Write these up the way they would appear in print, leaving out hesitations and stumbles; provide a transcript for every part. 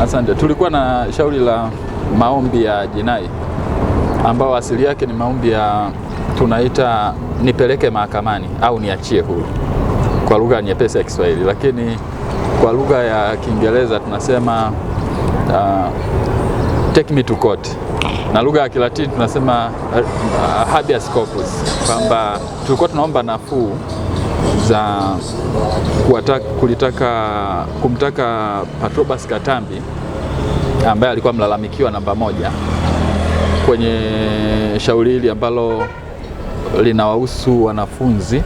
Asante. Tulikuwa na shauri la maombi ya jinai ambao asili yake ni maombi ya tunaita nipeleke mahakamani au niachie huru kwa lugha nyepesi ya Kiswahili, lakini kwa lugha ya Kiingereza tunasema take me to court, na lugha ya Kilatini tunasema habeas corpus, kwamba tulikuwa tunaomba nafuu za kumtaka Patrobas Katambi ambaye alikuwa mlalamikiwa namba 1 kwenye shauri hili ambalo linawahusu wanafunzi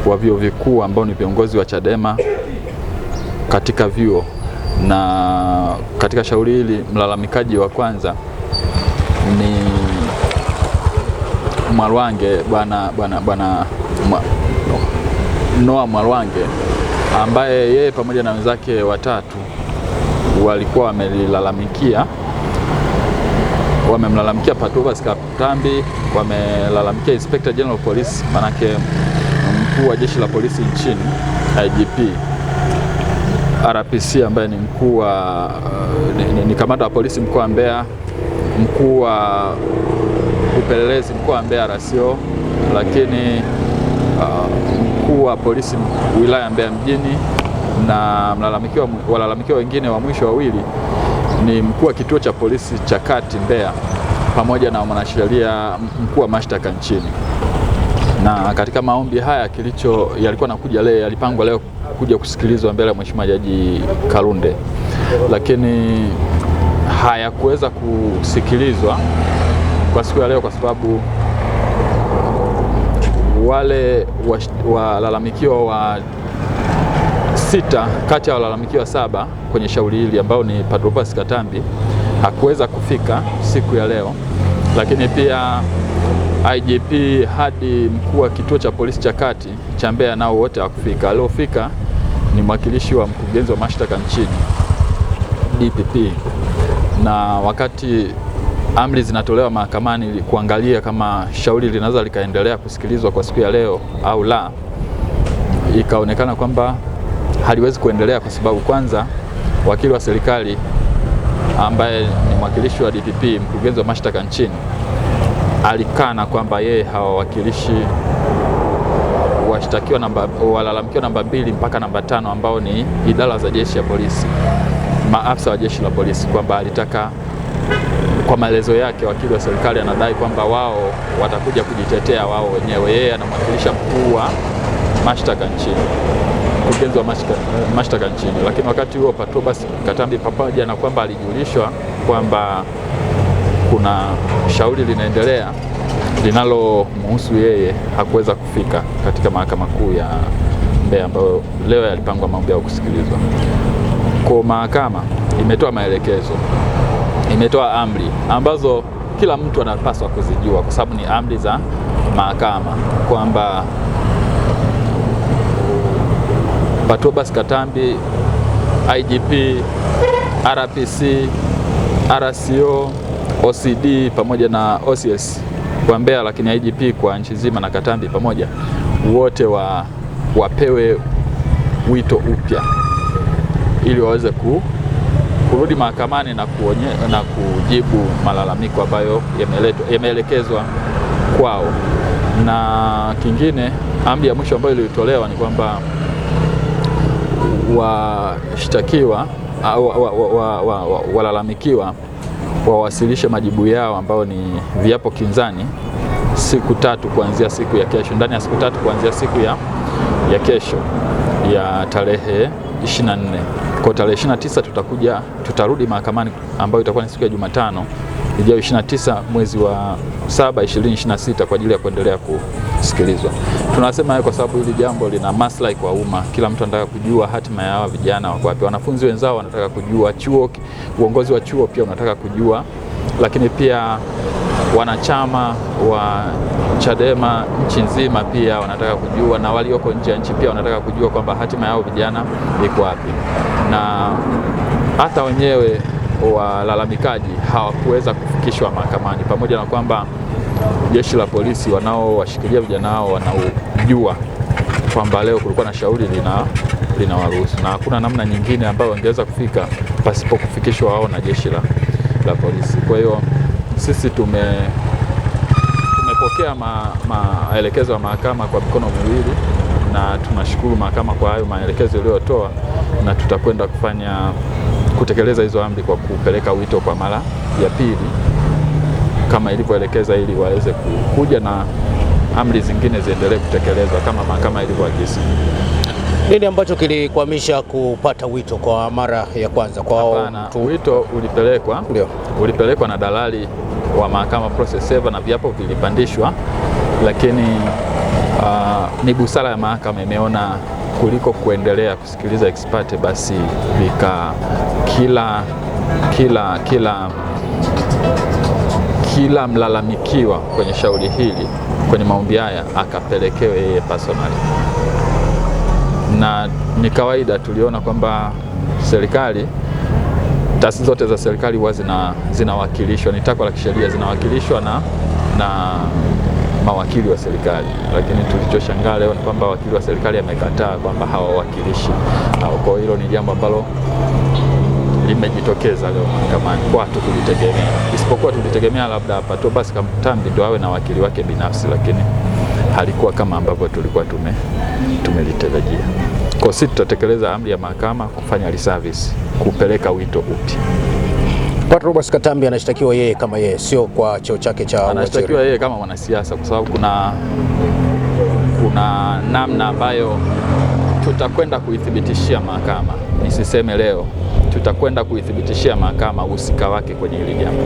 wa vyuo vikuu ambao ni viongozi wa Chadema katika vyuo. Na katika shauri hili mlalamikaji wa kwanza ni Mwalwange, bwana Noah Mwalwange, ambaye yeye pamoja na wenzake watatu walikuwa wamemlalamikia Patrobas Katambi, wamelalamikia Inspector General Police, manake mkuu wa jeshi la polisi nchini, IGP, RPC ambaye ni mkuu wa ni kamanda wa polisi mkoa wa Mbeya, mkuu wa upelelezi mkoa wa Mbeya RCO, lakini mkuu wa polisi wilaya Mbeya mjini, na walalamikiwa wengine wa mwisho wawili ni mkuu wa kituo cha polisi cha kati Mbeya pamoja na mwanasheria mkuu wa mashtaka nchini. Na katika maombi haya yalikuwa nakuja leo, yalipangwa leo kuja kusikilizwa mbele ya Mheshimiwa Jaji Kalunde, lakini hayakuweza kusikilizwa kwa siku ya leo kwa sababu wale walalamikiwa wa 6 kati ya walalamikiwa 7 kwenye shauri hili ambao ni Patrobas Katambi hakuweza kufika siku ya leo, lakini pia IGP hadi mkuu wa kituo cha polisi cha kati cha Mbeya nao wote hawakufika. Aliofika ni mwakilishi wa mkurugenzi wa mashtaka nchini DPP, na wakati amri zinatolewa mahakamani kuangalia kama shauri linaweza likaendelea kusikilizwa kwa siku ya leo au la, ikaonekana kwamba haliwezi kuendelea kwa sababu kwanza wakili wa serikali ambaye ni mwakilishi wa DPP, mkurugenzi wa mashtaka nchini, alikana kwamba yeye hawawakilishi walalamikiwa namba 2 mpaka namba 5 ambao ni idara za jeshi ya polisi, maafisa wa jeshi la polisi, kwamba alitaka, kwa maelezo yake wakili wa serikali anadai kwamba wao watakuja kujitetea wao wenyewe. Yeye anamwakilisha mkuu wa mashtaka nchini, mkurugenzi wa mashtaka nchini, lakini wakati huo Patrobas Katambi pamoja na kwamba alijulishwa kwamba kuna shauri linaendelea linalomhusu yeye, hakuweza kufika katika mahakama kuu ya Mbeya ambayo leo yalipangwa maombi ya kusikilizwa. Kwa mahakama imetoa maelekezo, imetoa amri ambazo kila mtu anapaswa kuzijua kwa sababu ni amri za mahakama, kwamba Patrobas Katambi, IGP, RPC, RCO, OCD pamoja na OCS kwa Mbeya, lakini IGP kwa nchi nzima na Katambi pamoja, wote wapewe wito upya ili waweze kurudi mahakamani na kujibu malalamiko ambayo yameelekezwa kwao. Na kingine, amri ya mwisho ambayo ilitolewa ni kwamba washtakiwa au walalamikiwa wawasilishe majibu yao ambao ni viapo kinzani siku 3 kuanzia siku ya kesho, ndani ya siku 3 kuanzia siku ya kesho ya tarehe 24. Kwa tarehe 29 tutarudi mahakamani ambayo itakuwa ni siku ya Jumatano ijayo 29 mwezi wa 7 2026 kwa ajili ya kuendelea kusikilizwa. Tunasema hayo kwa sababu hili jambo lina maslahi kwa umma. Kila mtu anataka kujua hatima ya hawa vijana wako wapi. Wanafunzi wenzao wanataka kujua, uongozi wa chuo pia unataka kujua, lakini pia wanachama wa Chadema nchi nzima pia wanataka kujua, na walioko nje ya nchi pia wanataka kujua kwamba hatima yao vijana iko wapi. Na hata wenyewe walalamikaji hawakuweza kufikishwa mahakamani, pamoja na kwamba jeshi la polisi wanaowashikilia vijana hao wanaojua kwamba leo kulikuwa na shauri linawaruhusu, na hakuna namna nyingine ambayo wangeweza kufika pasipo kufikishwa wao na jeshi la polisi. Kwa hiyo sisi tumepokea maelekezo ya mahakama kwa mikono miwili, na tunashukuru mahakama kwa hayo maelekezo iliyotoa, na tutakwenda kutekeleza hizo amri kwa kupeleka wito kwa mara ya pili kama ilivyoelekeza, ili waweze kuja na amri zingine ziendelee kutekelezwa kama mahakama ilivyoagiza. Nini ambacho kilikwamisha kupata wito kwa mara ya kwanza kwa wito ulipelekwa na dalali wa mahakama process server na viapo vilipandishwa, lakini ni busara ya mahakama imeona kuliko kuendelea kusikiliza ex parte, basi kila mlalamikiwa kwenye shauri hili, kwenye maombi haya, akapelekewe yeye personally. Na ni kawaida, tuliona kwamba serikali, taasisi zote za serikali huwa zinawakilishwa, ni takwa la kisheria, zinawakilishwa na mawakili wa serikali, lakini tulichoshangaa leo ni kwamba wakili wa serikali amekataa kwamba hawawakilishi. Kwa hilo ni jambo ambalo limejitokeza leo mahakamani, kwa tulitegemea, isipokuwa tulitegemea labda hapa tu basi Katambi ndio awe na wakili wake binafsi, lakini halikuwa kama ambavyo tulikuwa tumelitarajia. Kwa sisi tutatekeleza amri ya mahakama kufanya reservice, kupeleka wito upya. Patrobas Katambi anashtakiwa yeye kama yeye, sio kwa cheo chake cha anashtakiwa yeye kama mwanasiasa, kwa sababu kuna namna ambayo tutakwenda kuithibitishia mahakama, nisiseme leo, tutakwenda kuithibitishia mahakama uhusika wake kwenye hili jambo.